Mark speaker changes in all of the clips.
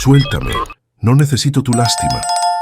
Speaker 1: Suéltame. No necesito tu lástima,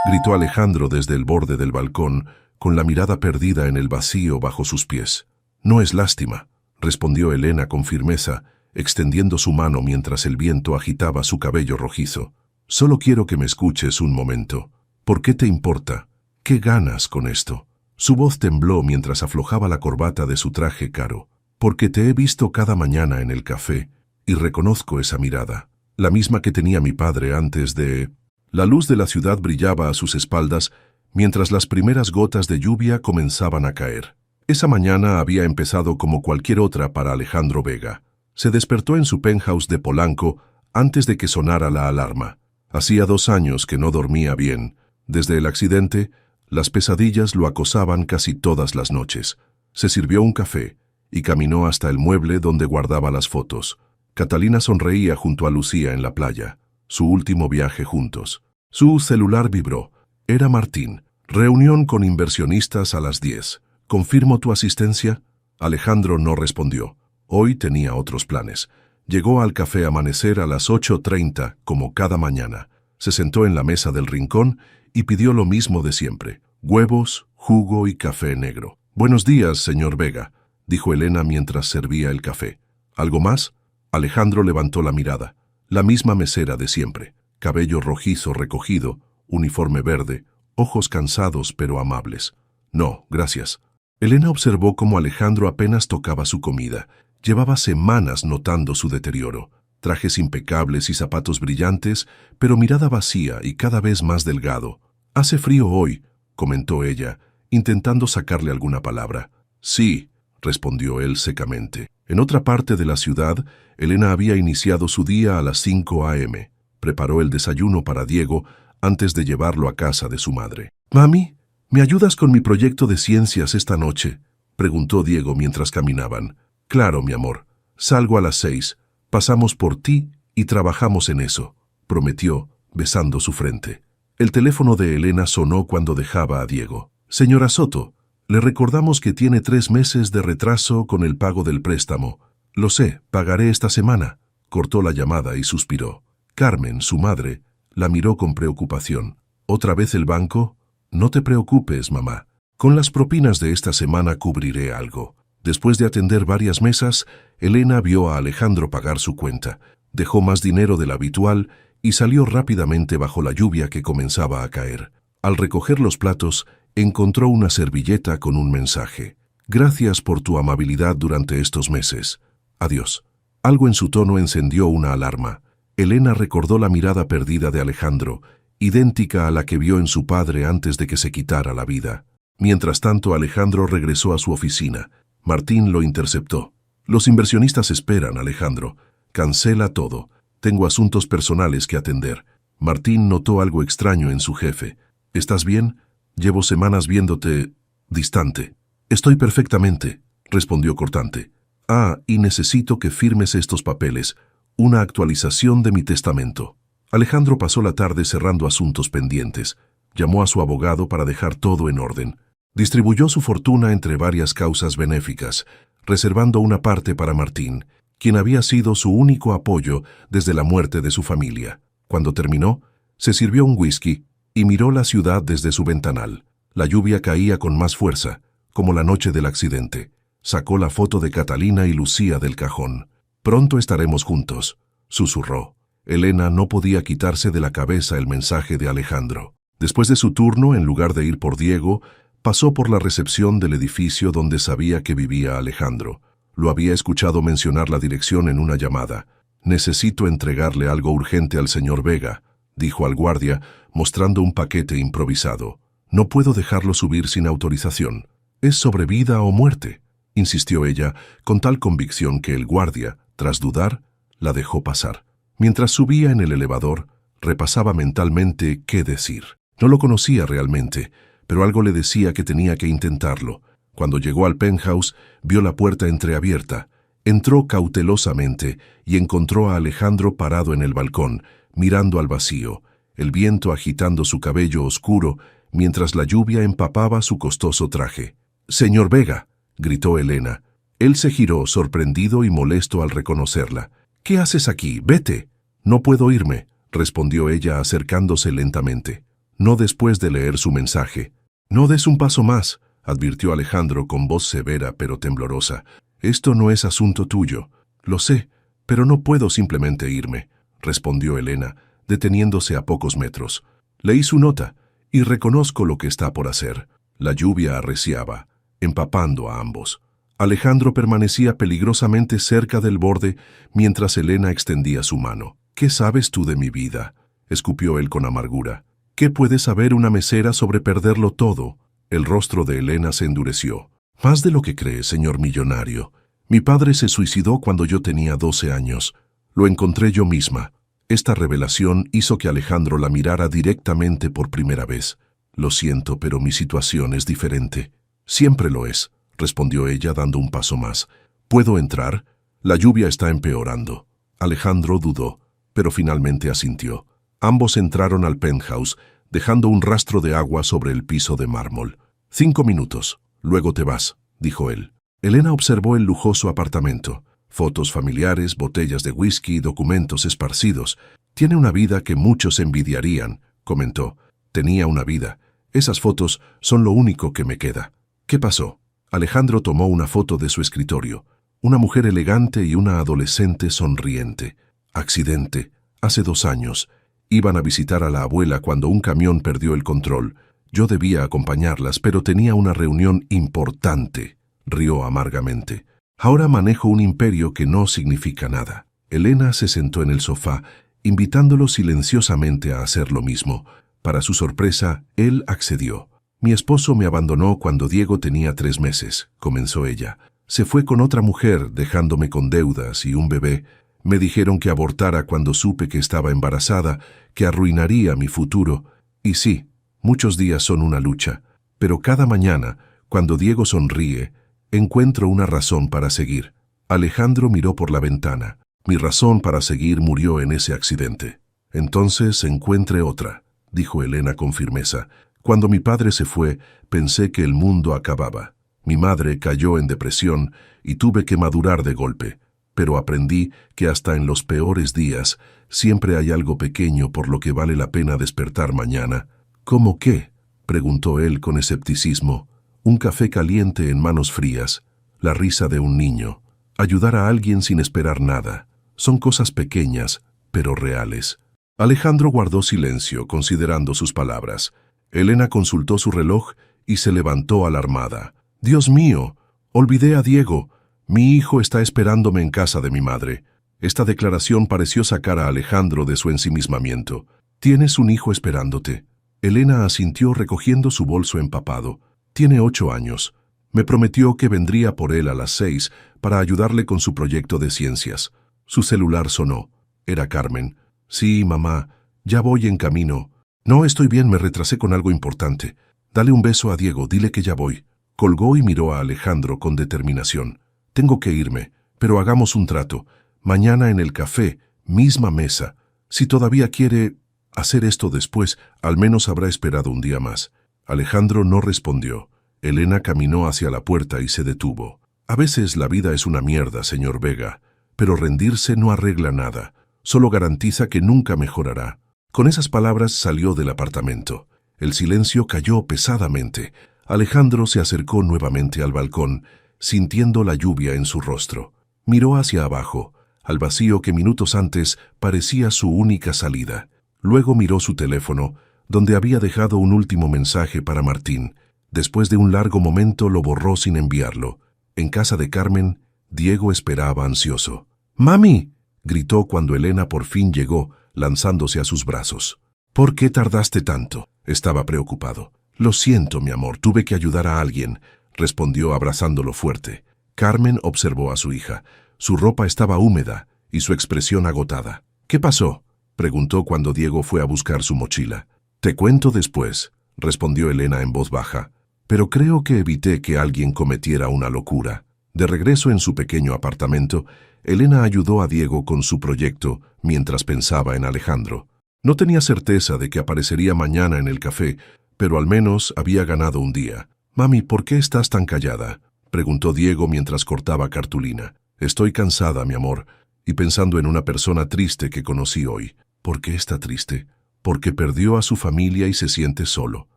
Speaker 1: gritó Alejandro desde el borde del balcón, con la mirada perdida en el vacío bajo sus pies. No es lástima, respondió Elena con firmeza, extendiendo su mano mientras el viento agitaba su cabello rojizo. Solo quiero que me escuches un momento. ¿Por qué te importa? ¿Qué ganas con esto? Su voz tembló mientras aflojaba la corbata de su traje caro. Porque te he visto cada mañana en el café, y reconozco esa mirada, la misma que tenía mi padre antes de... La luz de la ciudad brillaba a sus espaldas, mientras las primeras gotas de lluvia comenzaban a caer. Esa mañana había empezado como cualquier otra para Alejandro Vega. Se despertó en su penthouse de Polanco antes de que sonara la alarma. Hacía 2 años que no dormía bien. Desde el accidente, las pesadillas lo acosaban casi todas las noches. Se sirvió un café y caminó hasta el mueble donde guardaba las fotos. Catalina sonreía junto a Lucía en la playa, su último viaje juntos. Su celular vibró. Era Martín. Reunión con inversionistas a las 10. ¿Confirmo tu asistencia? Alejandro no respondió. Hoy tenía otros planes. Llegó al café Amanecer a las 8:30, como cada mañana. Se sentó en la mesa del rincón y pidió lo mismo de siempre: huevos, jugo y café negro. Buenos días, señor Vega, dijo Elena mientras servía el café. ¿Algo más? Alejandro levantó la mirada. La misma mesera de siempre. Cabello rojizo recogido, uniforme verde, ojos cansados pero amables. No, gracias. Elena observó cómo Alejandro apenas tocaba su comida. Llevaba semanas notando su deterioro. Trajes impecables y zapatos brillantes, pero mirada vacía y cada vez más delgado. «Hace frío hoy», comentó ella, intentando sacarle alguna palabra. «Sí», respondió él secamente. En otra parte de la ciudad, Elena había iniciado su día a las 5 a.m. Preparó el desayuno para Diego antes de llevarlo a casa de su madre. «Mami, ¿me ayudas con mi proyecto de ciencias esta noche?», preguntó Diego mientras caminaban. «Claro, mi amor. Salgo a las 6. Pasamos por ti y trabajamos en eso», prometió, besando su frente. El teléfono de Elena sonó cuando dejaba a Diego. «Señora Soto, le recordamos que tiene 3 meses de retraso con el pago del préstamo. Lo sé, pagaré esta semana», cortó la llamada y suspiró. Carmen, su madre, la miró con preocupación. «¿Otra vez el banco? No te preocupes, mamá. Con las propinas de esta semana cubriré algo». Después de atender varias mesas, Elena vio a Alejandro pagar su cuenta, dejó más dinero del habitual y salió rápidamente bajo la lluvia que comenzaba a caer. Al recoger los platos, encontró una servilleta con un mensaje. «Gracias por tu amabilidad durante estos meses. Adiós». Algo en su tono encendió una alarma. Elena recordó la mirada perdida de Alejandro, idéntica a la que vio en su padre antes de que se quitara la vida. Mientras tanto, Alejandro regresó a su oficina. Martín lo interceptó. «Los inversionistas esperan, Alejandro. Cancela todo. Tengo asuntos personales que atender». Martín notó algo extraño en su jefe. «¿Estás bien? Llevo semanas viéndote distante». «Estoy perfectamente», respondió cortante. «Ah, y necesito que firmes estos papeles. Una actualización de mi testamento». Alejandro pasó la tarde cerrando asuntos pendientes. Llamó a su abogado para dejar todo en orden. Distribuyó su fortuna entre varias causas benéficas, reservando una parte para Martín, quien había sido su único apoyo desde la muerte de su familia. Cuando terminó, se sirvió un whisky y miró la ciudad desde su ventanal. La lluvia caía con más fuerza, como la noche del accidente. Sacó la foto de Catalina y Lucía del cajón. «Pronto estaremos juntos», susurró. Elena no podía quitarse de la cabeza el mensaje de Alejandro. Después de su turno, en lugar de ir por Diego, pasó por la recepción del edificio donde sabía que vivía Alejandro. Lo había escuchado mencionar la dirección en una llamada. «Necesito entregarle algo urgente al señor Vega», dijo al guardia, mostrando un paquete improvisado. «No puedo dejarlo subir sin autorización. Es sobre vida o muerte», insistió ella, con tal convicción que el guardia, tras dudar, la dejó pasar. Mientras subía en el elevador, repasaba mentalmente qué decir. No lo conocía realmente, pero algo le decía que tenía que intentarlo. Cuando llegó al penthouse, vio la puerta entreabierta. Entró cautelosamente y encontró a Alejandro parado en el balcón, mirando al vacío, el viento agitando su cabello oscuro mientras la lluvia empapaba su costoso traje. «Señor Vega», gritó Elena. Él se giró, sorprendido y molesto al reconocerla. «¿Qué haces aquí? Vete». «No puedo irme», respondió ella acercándose lentamente. No después de leer su mensaje. No des un paso más, advirtió Alejandro con voz severa pero temblorosa. Esto no es asunto tuyo. Lo sé, pero no puedo simplemente irme, respondió Elena, deteniéndose a pocos metros. Leí su nota y reconozco lo que está por hacer. La lluvia arreciaba, empapando a ambos. Alejandro permanecía peligrosamente cerca del borde mientras Elena extendía su mano. ¿Qué sabes tú de mi vida?, escupió él con amargura. ¿Qué puede saber una mesera sobre perderlo todo? El rostro de Elena se endureció. Más de lo que cree, señor millonario. Mi padre se suicidó cuando yo tenía 12 años. Lo encontré yo misma. Esta revelación hizo que Alejandro la mirara directamente por primera vez. Lo siento, pero mi situación es diferente. Siempre lo es, respondió ella dando un paso más. ¿Puedo entrar? La lluvia está empeorando. Alejandro dudó, pero finalmente asintió. Ambos entraron al penthouse, dejando un rastro de agua sobre el piso de mármol. 5 minutos, luego te vas, dijo él. Elena observó el lujoso apartamento. Fotos familiares, botellas de whisky, documentos esparcidos. Tiene una vida que muchos envidiarían, comentó. Tenía una vida. Esas fotos son lo único que me queda. ¿Qué pasó? Alejandro tomó una foto de su escritorio. Una mujer elegante y una adolescente sonriente. Accidente. Hace 2 años. Iban a visitar a la abuela cuando un camión perdió el control. Yo debía acompañarlas, pero tenía una reunión importante. Rió amargamente. Ahora manejo un imperio que no significa nada. Elena se sentó en el sofá, invitándolo silenciosamente a hacer lo mismo. Para su sorpresa, él accedió. Mi esposo me abandonó cuando Diego tenía 3 meses, comenzó ella. Se fue con otra mujer, dejándome con deudas y un bebé. Me dijeron que abortara cuando supe que estaba embarazada, que arruinaría mi futuro. Y sí, muchos días son una lucha. Pero cada mañana, cuando Diego sonríe, encuentro una razón para seguir. Alejandro miró por la ventana. Mi razón para seguir murió en ese accidente. Entonces encuentre otra, dijo Elena con firmeza. Cuando mi padre se fue, pensé que el mundo acababa. Mi madre cayó en depresión y tuve que madurar de golpe. Pero aprendí que hasta en los peores días siempre hay algo pequeño por lo que vale la pena despertar mañana. ¿Cómo qué?, preguntó él con escepticismo. Un café caliente en manos frías, la risa de un niño, ayudar a alguien sin esperar nada. Son cosas pequeñas, pero reales. Alejandro guardó silencio, considerando sus palabras. Elena consultó su reloj y se levantó alarmada. «Dios mío, olvidé a Diego. Mi hijo está esperándome en casa de mi madre». Esta declaración pareció sacar a Alejandro de su ensimismamiento. «¿Tienes un hijo esperándote?». Elena asintió recogiendo su bolso empapado. «Tiene 8 años. Me prometió que vendría por él a las 6 para ayudarle con su proyecto de ciencias». Su celular sonó. Era Carmen. «Sí, mamá, ya voy en camino». «No, estoy bien, me retrasé con algo importante. Dale un beso a Diego, dile que ya voy». Colgó y miró a Alejandro con determinación. «Tengo que irme, pero hagamos un trato. Mañana en el café, misma mesa. Si todavía quiere hacer esto después, al menos habrá esperado un día más». Alejandro no respondió. Elena caminó hacia la puerta y se detuvo. «A veces la vida es una mierda, señor Vega, pero rendirse no arregla nada. Solo garantiza que nunca mejorará». Con esas palabras salió del apartamento. El silencio cayó pesadamente. Alejandro se acercó nuevamente al balcón, sintiendo la lluvia en su rostro. Miró hacia abajo, al vacío que minutos antes parecía su única salida. Luego miró su teléfono, donde había dejado un último mensaje para Martín. Después de un largo momento lo borró sin enviarlo. En casa de Carmen, Diego esperaba ansioso. «¡Mami!», gritó cuando Elena por fin llegó, lanzándose a sus brazos. «¿Por qué tardaste tanto?». Estaba preocupado. «Lo siento, mi amor, tuve que ayudar a alguien», respondió abrazándolo fuerte. Carmen observó a su hija. Su ropa estaba húmeda y su expresión agotada. «¿Qué pasó?», preguntó cuando Diego fue a buscar su mochila. «Te cuento después», respondió Elena en voz baja. «Pero creo que evité que alguien cometiera una locura». De regreso en su pequeño apartamento, Elena ayudó a Diego con su proyecto mientras pensaba en Alejandro. No tenía certeza de que aparecería mañana en el café, pero al menos había ganado un día. «Mami, ¿por qué estás tan callada?», preguntó Diego mientras cortaba cartulina. «Estoy cansada, mi amor, y pensando en una persona triste que conocí hoy». ¿Por qué está triste? Porque perdió a su familia y se siente solo.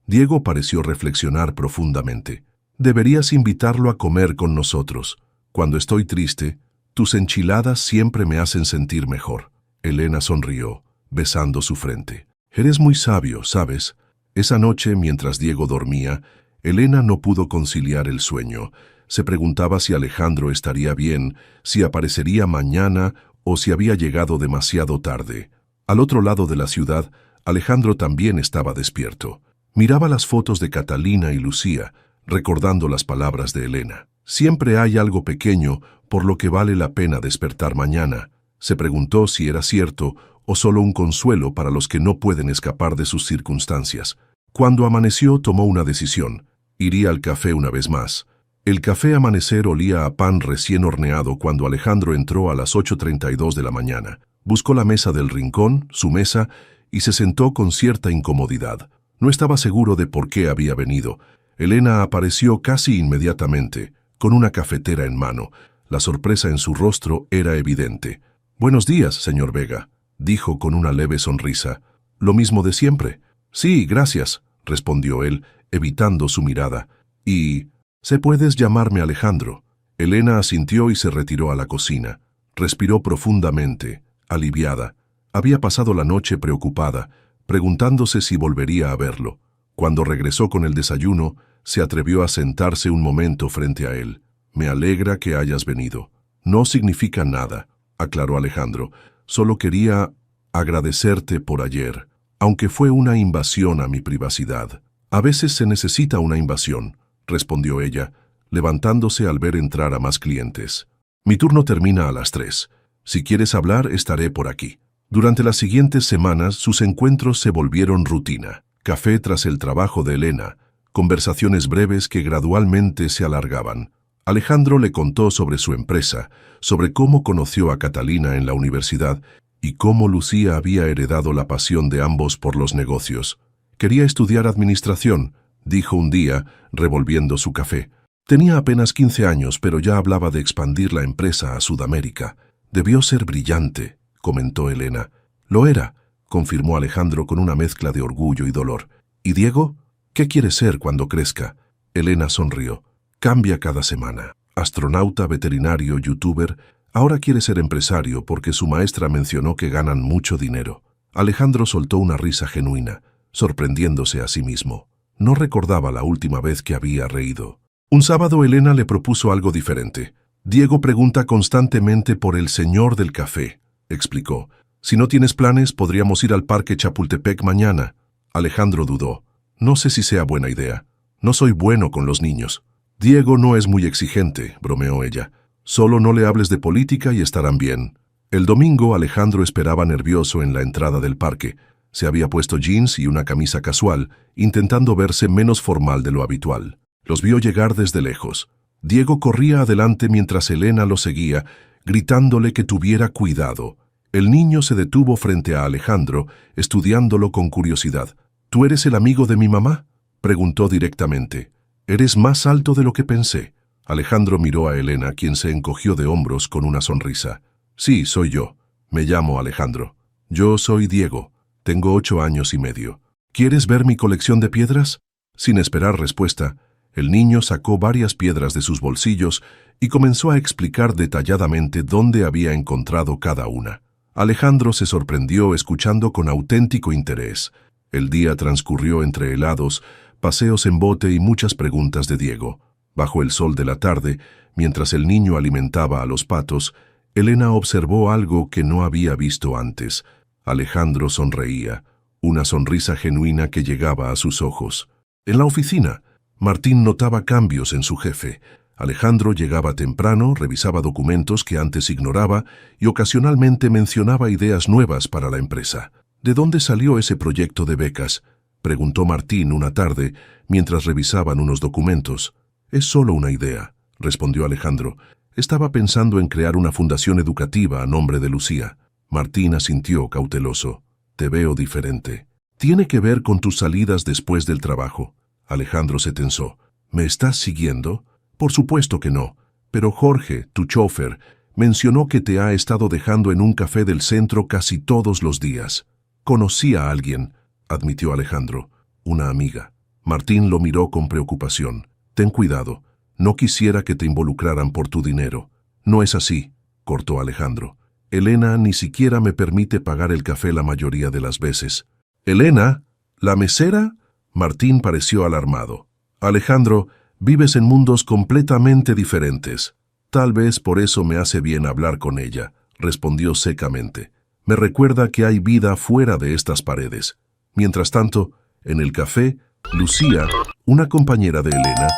Speaker 1: Diego pareció reflexionar profundamente. Deberías invitarlo a comer con nosotros. Cuando estoy triste, tus enchiladas siempre me hacen sentir mejor. Elena sonrió, besando su frente. Eres muy sabio, ¿sabes? Esa noche, mientras Diego dormía, Elena no pudo conciliar el sueño. Se preguntaba si Alejandro estaría bien, si aparecería mañana o si había llegado demasiado tarde. Al otro lado de la ciudad, Alejandro también estaba despierto. Miraba las fotos de Catalina y Lucía, recordando las palabras de Elena. Siempre hay algo pequeño por lo que vale la pena despertar mañana. Se preguntó si era cierto o solo un consuelo para los que no pueden escapar de sus circunstancias. Cuando amaneció, tomó una decisión. Iría al café una vez más. El café Amanecer olía a pan recién horneado cuando Alejandro entró a las 8:32 de la mañana. Buscó la mesa del rincón, su mesa, y se sentó con cierta incomodidad. No estaba seguro de por qué había venido. Elena apareció casi inmediatamente, con una cafetera en mano. La sorpresa en su rostro era evidente. «Buenos días, señor Vega», dijo con una leve sonrisa. «¿Lo mismo de siempre?» «Sí, gracias», respondió él, evitando su mirada. «Y... ¿se puedes llamarme Alejandro?» Elena asintió y se retiró a la cocina. Respiró profundamente, aliviada. Había pasado la noche preocupada, preguntándose si volvería a verlo. Cuando regresó con el desayuno, se atrevió a sentarse un momento frente a él. «Me alegra que hayas venido». «No significa nada», aclaró Alejandro. «Solo quería agradecerte por ayer, aunque fue una invasión a mi privacidad». «A veces se necesita una invasión», respondió ella, levantándose al ver entrar a más clientes. «Mi turno termina a las 3. Si quieres hablar, estaré por aquí». Durante las siguientes semanas, sus encuentros se volvieron rutina. Café tras el trabajo de Elena, conversaciones breves que gradualmente se alargaban. Alejandro le contó sobre su empresa, sobre cómo conoció a Catalina en la universidad y cómo Lucía había heredado la pasión de ambos por los negocios. «Quería estudiar administración», dijo un día, revolviendo su café. «Tenía apenas 15 años, pero ya hablaba de expandir la empresa a Sudamérica. Debió ser brillante», comentó Elena. «Lo era», confirmó Alejandro con una mezcla de orgullo y dolor. «¿Y Diego? ¿Qué quiere ser cuando crezca?» Elena sonrió. «Cambia cada semana. Astronauta, veterinario, youtuber. Ahora quiere ser empresario porque su maestra mencionó que ganan mucho dinero». Alejandro soltó una risa genuina, sorprendiéndose a sí mismo. No recordaba la última vez que había reído. Un sábado Elena le propuso algo diferente. «Diego pregunta constantemente por el señor del café», explicó. «Si no tienes planes, podríamos ir al Parque Chapultepec mañana». Alejandro dudó. «No sé si sea buena idea. No soy bueno con los niños». «Diego no es muy exigente», bromeó ella. «Solo no le hables de política y estarán bien». El domingo Alejandro esperaba nervioso en la entrada del parque. Se había puesto jeans y una camisa casual, intentando verse menos formal de lo habitual. Los vio llegar desde lejos. Diego corría adelante mientras Elena lo seguía, gritándole que tuviera cuidado. El niño se detuvo frente a Alejandro, estudiándolo con curiosidad. «¿Tú eres el amigo de mi mamá?», preguntó directamente. «Eres más alto de lo que pensé». Alejandro miró a Elena, quien se encogió de hombros con una sonrisa. «Sí, soy yo. Me llamo Alejandro. Yo soy Diego. Tengo 8 años y medio. ¿Quieres ver mi colección de piedras?» Sin esperar respuesta, el niño sacó varias piedras de sus bolsillos y comenzó a explicar detalladamente dónde había encontrado cada una. Alejandro se sorprendió escuchando con auténtico interés. El día transcurrió entre helados, paseos en bote y muchas preguntas de Diego. Bajo el sol de la tarde, mientras el niño alimentaba a los patos, Elena observó algo que no había visto antes. Alejandro sonreía, una sonrisa genuina que llegaba a sus ojos. En la oficina, Martín notaba cambios en su jefe. Alejandro llegaba temprano, revisaba documentos que antes ignoraba y ocasionalmente mencionaba ideas nuevas para la empresa. «¿De dónde salió ese proyecto de becas?», preguntó Martín una tarde mientras revisaban unos documentos. «Es solo una idea», respondió Alejandro. «Estaba pensando en crear una fundación educativa a nombre de Lucía». Martín asintió cauteloso. «Te veo diferente. ¿Tiene que ver con tus salidas después del trabajo?» Alejandro se tensó. «¿Me estás siguiendo?» «Por supuesto que no. Pero Jorge, tu chofer, Mencionó que te ha estado dejando en un café del centro casi todos los días. Conocí a alguien, admitió Alejandro, una amiga. Martín lo miró con preocupación. Ten cuidado, no quisiera que te involucraran por tu dinero. No es así, cortó Alejandro. Elena ni siquiera me permite pagar el café la mayoría de las veces. ¿Elena? ¿La mesera? Martín pareció alarmado. Alejandro, vives en mundos completamente diferentes. Tal vez por eso me hace bien hablar con ella, respondió secamente. Me recuerda que hay vida fuera de estas paredes. Mientras tanto, en el café, Lucía, una compañera de Elena,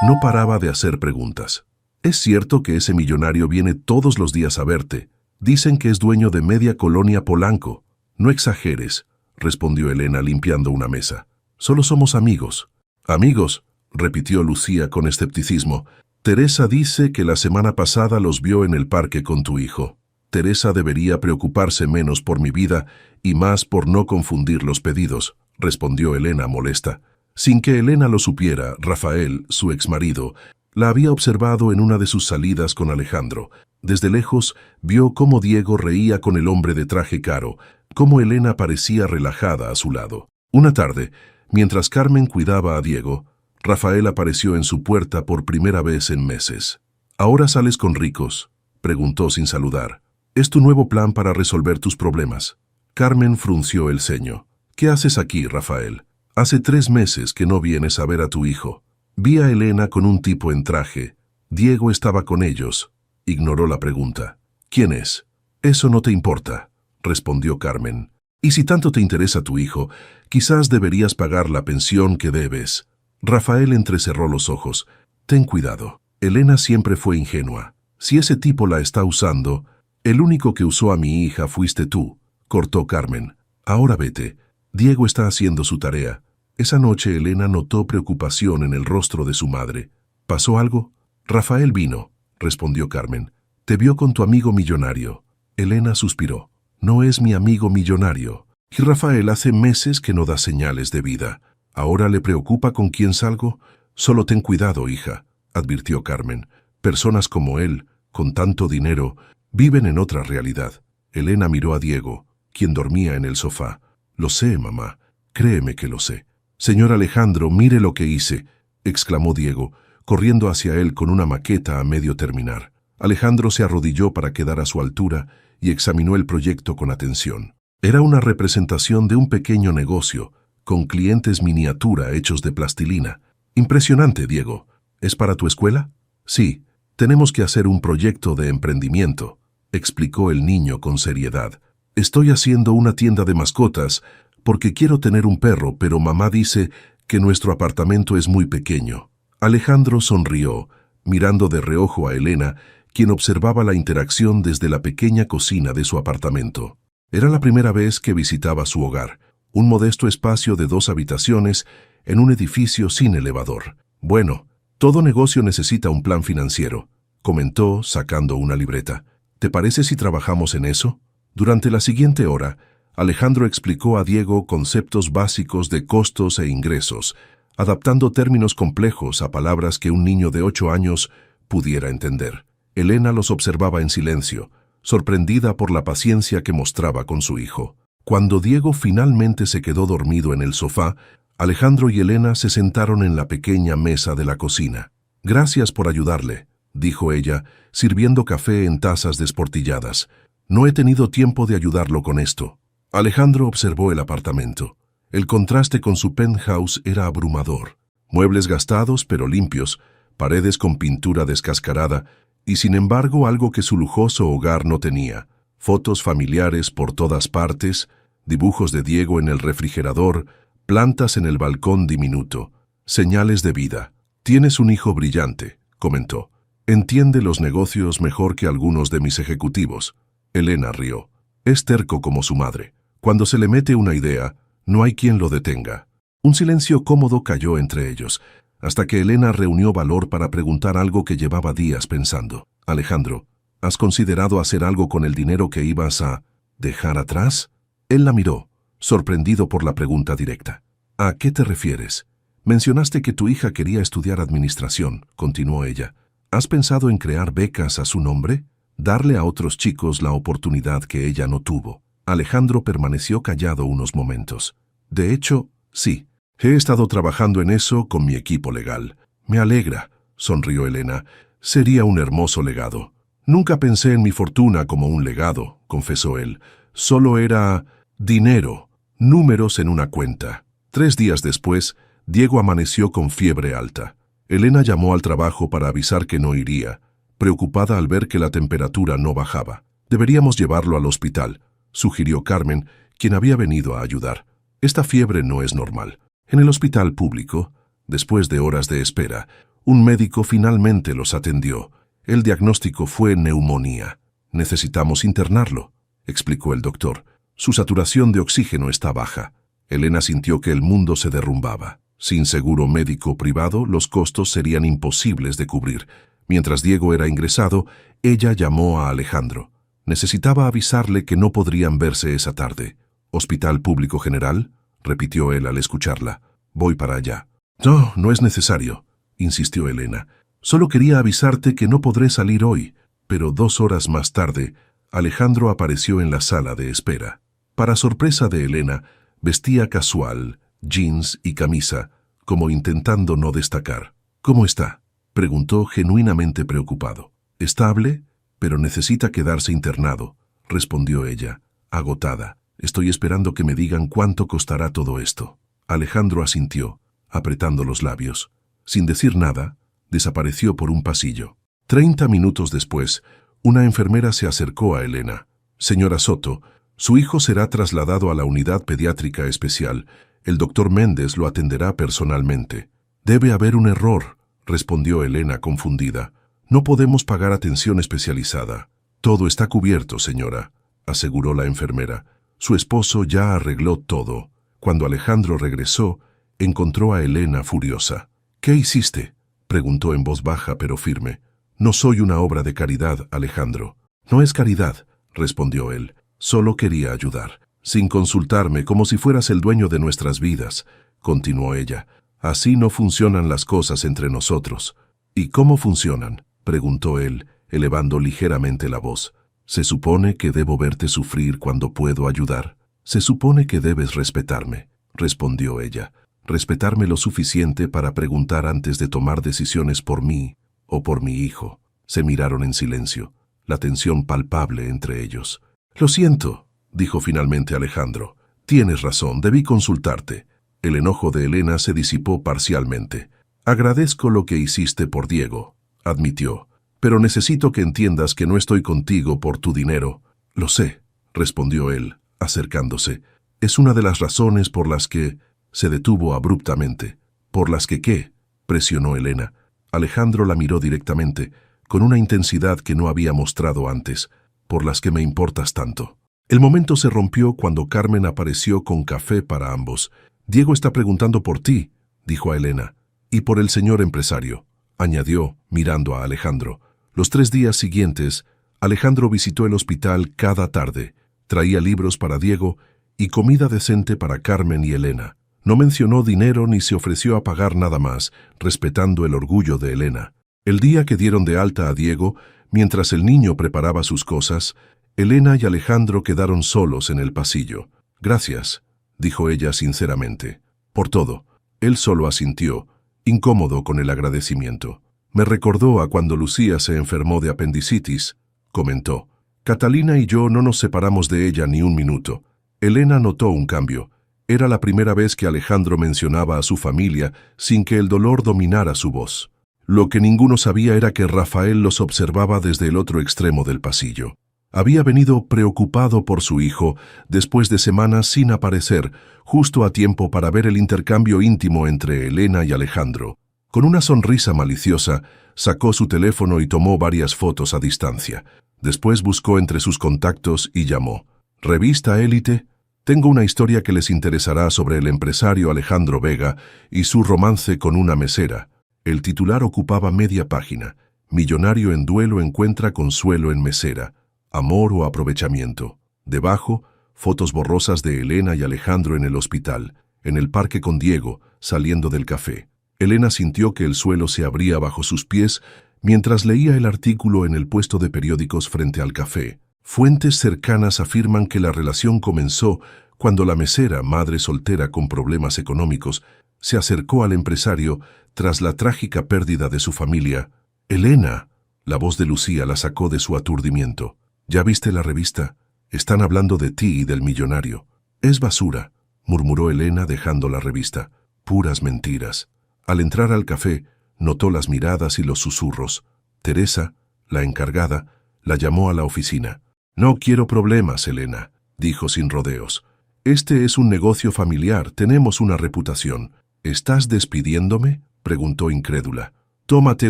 Speaker 1: no paraba de hacer preguntas. Es cierto que ese millonario viene todos los días a verte. Dicen que es dueño de media colonia Polanco. No exageres, respondió Elena limpiando una mesa. Solo somos amigos. Amigos, repitió Lucía con escepticismo. Teresa dice que la semana pasada los vio en el parque con tu hijo. Teresa debería preocuparse menos por mi vida y más por no confundir los pedidos, respondió Elena molesta. Sin que Elena lo supiera, Rafael, su exmarido, la había observado en una de sus salidas con Alejandro. Desde lejos vio cómo Diego reía con el hombre de traje caro, cómo Elena parecía relajada a su lado. Una tarde, mientras Carmen cuidaba a Diego, Rafael apareció en su puerta por primera vez en meses. ¿Ahora sales con ricos?, preguntó sin saludar. ¿Es tu nuevo plan para resolver tus problemas? Carmen frunció el ceño. ¿Qué haces aquí, Rafael? Hace 3 meses que no vienes a ver a tu hijo. Vi a Elena con un tipo en traje. Diego estaba con ellos. Ignoró la pregunta. ¿Quién es? Eso no te importa, respondió Carmen. Y si tanto te interesa tu hijo, quizás deberías pagar la pensión que debes. Rafael entrecerró los ojos. Ten cuidado. Elena siempre fue ingenua. Si ese tipo la está usando, el único que usó a mi hija fuiste tú, cortó Carmen. Ahora vete. Diego está haciendo su tarea. Esa noche Elena notó preocupación en el rostro de su madre. ¿Pasó algo? Rafael vino, respondió Carmen. Te vio con tu amigo millonario. Elena suspiró. No es mi amigo millonario. Y Rafael hace meses que no da señales de vida. ¿Ahora le preocupa con quién salgo? Solo ten cuidado, hija, advirtió Carmen. Personas como él, con tanto dinero, viven en otra realidad. Elena miró a Diego, quien dormía en el sofá. Lo sé, mamá. Créeme que lo sé. Señor Alejandro, mire lo que hice, exclamó Diego, corriendo hacia él con una maqueta a medio terminar. Alejandro se arrodilló para quedar a su altura y examinó el proyecto con atención. Era una representación de un pequeño negocio, con clientes miniatura hechos de plastilina. Impresionante, Diego. ¿Es para tu escuela? Sí, tenemos que hacer un proyecto de emprendimiento, explicó el niño con seriedad. Estoy haciendo una tienda de mascotas porque quiero tener un perro, pero mamá dice que nuestro apartamento es muy pequeño. Alejandro sonrió, mirando de reojo a Elena, quien observaba la interacción desde la pequeña cocina de su apartamento. Era la primera vez que visitaba su hogar, un modesto espacio de 2 habitaciones en un edificio sin elevador. Bueno, todo negocio necesita un plan financiero, comentó sacando una libreta. ¿Te parece si trabajamos en eso? Durante la siguiente hora, Alejandro explicó a Diego conceptos básicos de costos e ingresos, adaptando términos complejos a palabras que un niño de 8 años pudiera entender. Elena los observaba en silencio, sorprendida por la paciencia que mostraba con su hijo. Cuando Diego finalmente se quedó dormido en el sofá, Alejandro y Elena se sentaron en la pequeña mesa de la cocina. Gracias por ayudarle, dijo ella, sirviendo café en tazas desportilladas. No he tenido tiempo de ayudarlo con esto. Alejandro observó el apartamento. El contraste con su penthouse era abrumador. Muebles gastados pero limpios, paredes con pintura descascarada y sin embargo algo que su lujoso hogar no tenía. Fotos familiares por todas partes, dibujos de Diego en el refrigerador, plantas en el balcón diminuto, señales de vida. Tienes un hijo brillante, comentó. Entiende los negocios mejor que algunos de mis ejecutivos. Elena rió. Es terco como su madre. Cuando se le mete una idea, no hay quien lo detenga. Un silencio cómodo cayó entre ellos, hasta que Elena reunió valor para preguntar algo que llevaba días pensando. Alejandro, ¿has considerado hacer algo con el dinero que ibas a dejar atrás? Él la miró, sorprendido por la pregunta directa. ¿A qué te refieres? Mencionaste que tu hija quería estudiar administración, continuó ella. ¿Has pensado en crear becas a su nombre? darle a otros chicos la oportunidad que ella no tuvo. Alejandro permaneció callado unos momentos. De hecho, sí, he estado trabajando en eso con mi equipo legal. Me alegra, sonrió Elena. Sería un hermoso legado. Nunca pensé en mi fortuna como un legado, confesó él. Solo era dinero, números en una cuenta. 3 días después, Diego amaneció con fiebre alta. Elena llamó al trabajo para avisar que no iría, preocupada al ver que la temperatura no bajaba. Deberíamos llevarlo al hospital, sugirió Carmen, quien había venido a ayudar. Esta fiebre no es normal. En el hospital público, después de horas de espera, un médico finalmente los atendió. El diagnóstico fue neumonía. Necesitamos internarlo, explicó el doctor. Su saturación de oxígeno está baja. Elena sintió que el mundo se derrumbaba. Sin seguro médico privado, los costos serían imposibles de cubrir. Mientras Diego era ingresado, ella llamó a Alejandro. Necesitaba avisarle que no podrían verse esa tarde. ¿Hospital Público General?, repitió él al escucharla. Voy para allá. No, no es necesario, insistió Elena. Solo quería avisarte que no podré salir hoy. Pero 2 horas más tarde, Alejandro apareció en la sala de espera. Para sorpresa de Elena, vestía casual, jeans y camisa, como intentando no destacar. ¿Cómo está?, preguntó genuinamente preocupado. Estable, pero necesita quedarse internado, respondió ella, agotada. Estoy esperando que me digan cuánto costará todo esto. Alejandro asintió, apretando los labios. Sin decir nada, desapareció por un pasillo. 30 minutos después, una enfermera se acercó a Elena. Señora Soto, su hijo será trasladado a la unidad pediátrica especial. El doctor Méndez lo atenderá personalmente. Debe haber un error, respondió Elena confundida. No podemos pagar atención especializada. Todo está cubierto, señora, aseguró la enfermera. Su esposo ya arregló todo. Cuando Alejandro regresó, encontró a Elena furiosa. ¿Qué hiciste?, preguntó en voz baja pero firme. No soy una obra de caridad, Alejandro. No es caridad, respondió él. Solo quería ayudar. Sin consultarme, como si fueras el dueño de nuestras vidas, continuó ella. Así no funcionan las cosas entre nosotros. ¿Y cómo funcionan?, preguntó él, elevando ligeramente la voz. ¿Se supone que debo verte sufrir cuando puedo ayudar? Se supone que debes respetarme, respondió ella. Respetarme lo suficiente para preguntar antes de tomar decisiones por mí o por mi hijo. Se miraron en silencio, la tensión palpable entre ellos. Lo siento, dijo finalmente Alejandro. Tienes razón, debí consultarte. El enojo de Elena se disipó parcialmente. Agradezco lo que hiciste por Diego, admitió. Pero necesito que entiendas que no estoy contigo por tu dinero. Lo sé, respondió él, acercándose. Es una de las razones por las que... Se detuvo abruptamente. ¿Por las que qué?, presionó Elena. Alejandro la miró directamente, con una intensidad que no había mostrado antes. Por las que me importas tanto. El momento se rompió cuando Carmen apareció con café para ambos. Diego está preguntando por ti, dijo a Elena. Y por el señor empresario, añadió, mirando a Alejandro. Los 3 días siguientes, Alejandro visitó el hospital cada tarde. Traía libros para Diego y comida decente para Carmen y Elena. No mencionó dinero ni se ofreció a pagar nada más, respetando el orgullo de Elena. El día que dieron de alta a Diego, mientras el niño preparaba sus cosas, Elena y Alejandro quedaron solos en el pasillo. Gracias, dijo ella sinceramente. Por todo. Él solo asintió, incómodo con el agradecimiento. Me recordó a cuando Lucía se enfermó de apendicitis, comentó. Catalina y yo no nos separamos de ella ni un minuto. Elena notó un cambio. Era la primera vez que Alejandro mencionaba a su familia sin que el dolor dominara su voz. Lo que ninguno sabía era que Rafael los observaba desde el otro extremo del pasillo. Había venido preocupado por su hijo después de semanas sin aparecer, justo a tiempo para ver el intercambio íntimo entre Elena y Alejandro. Con una sonrisa maliciosa, sacó su teléfono y tomó varias fotos a distancia. Después buscó entre sus contactos y llamó. ¿Revista Élite? Tengo una historia que les interesará sobre el empresario Alejandro Vega y su romance con una mesera. El titular ocupaba media página. Millonario en duelo encuentra consuelo en mesera. Amor o aprovechamiento. Debajo, fotos borrosas de Elena y Alejandro en el hospital, en el parque con Diego, saliendo del café. Elena sintió que el suelo se abría bajo sus pies Mientras leía el artículo en el puesto de periódicos frente al café, fuentes cercanas afirman que la relación comenzó cuando la mesera, madre soltera con problemas económicos, se acercó al empresario tras la trágica pérdida de su familia. «Elena», la voz de Lucía la sacó de su aturdimiento. «¿Ya viste la revista? Están hablando de ti y del millonario». «Es basura», murmuró Elena dejando la revista. «Puras mentiras». Al entrar al café, notó las miradas y los susurros. Teresa, la encargada, la llamó a la oficina. «No quiero problemas, Elena», dijo sin rodeos. «Este es un negocio familiar, tenemos una reputación». «¿Estás despidiéndome?», preguntó incrédula. «Tómate